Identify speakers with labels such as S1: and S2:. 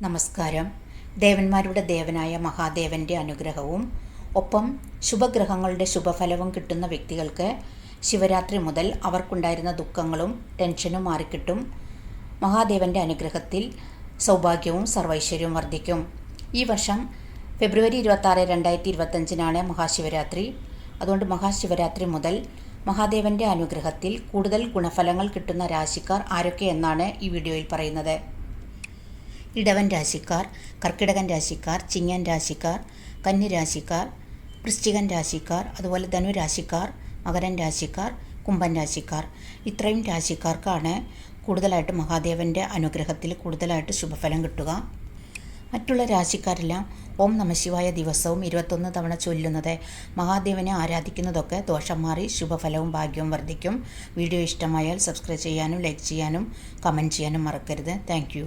S1: നമസ്കാരം. ദേവന്മാരുടെ ദേവനായ മഹാദേവൻ്റെ അനുഗ്രഹവും ഒപ്പം ശുഭഗ്രഹങ്ങളുടെ ശുഭഫലവും കിട്ടുന്ന വ്യക്തികൾക്ക് ശിവരാത്രി മുതൽ അവർക്കുണ്ടായിരുന്ന ദുഃഖങ്ങളും ടെൻഷനും മാറിക്കിട്ടും. മഹാദേവൻ്റെ അനുഗ്രഹത്തിൽ സൗഭാഗ്യവും സർവൈശ്വര്യവും വർദ്ധിക്കും. ഈ വർഷം ഫെബ്രുവരി 26, 2025 മഹാശിവരാത്രി. അതുകൊണ്ട് മഹാശിവരാത്രി മുതൽ മഹാദേവൻ്റെ അനുഗ്രഹത്തിൽ കൂടുതൽ ഗുണഫലങ്ങൾ കിട്ടുന്ന രാശിക്കാർ ആരൊക്കെയെന്നാണ് ഈ വീഡിയോയിൽ പറയുന്നത്. ഇടവൻ രാശിക്കാർ, കർക്കിടകൻ രാശിക്കാർ, ചിങ്ങൻ രാശിക്കാർ, കന്നി രാശിക്കാർ, വൃശ്ചികൻ രാശിക്കാർ, അതുപോലെ ധനുരാശിക്കാർ, മകരൻ രാശിക്കാർ, കുംഭൻ രാശിക്കാർ. ഇത്രയും രാശിക്കാർക്കാണ് കൂടുതലായിട്ട് മഹാദേവൻ്റെ അനുഗ്രഹത്തിൽ കൂടുതലായിട്ട് ശുഭഫലം കിട്ടുക. മറ്റുള്ള രാശിക്കാരെല്ലാം ഓം നമഃശിവായ ദിവസവും 21 തവണ ചൊല്ലുന്നത്, മഹാദേവനെ ആരാധിക്കുന്നതൊക്കെ ദോഷം മാറി ശുഭഫലവും ഭാഗ്യവും വർദ്ധിക്കും. വീഡിയോ ഇഷ്ടമായാൽ സബ്സ്ക്രൈബ് ചെയ്യാനും ലൈക്ക് ചെയ്യാനും കമൻറ്റ് ചെയ്യാനും മറക്കരുത്. താങ്ക്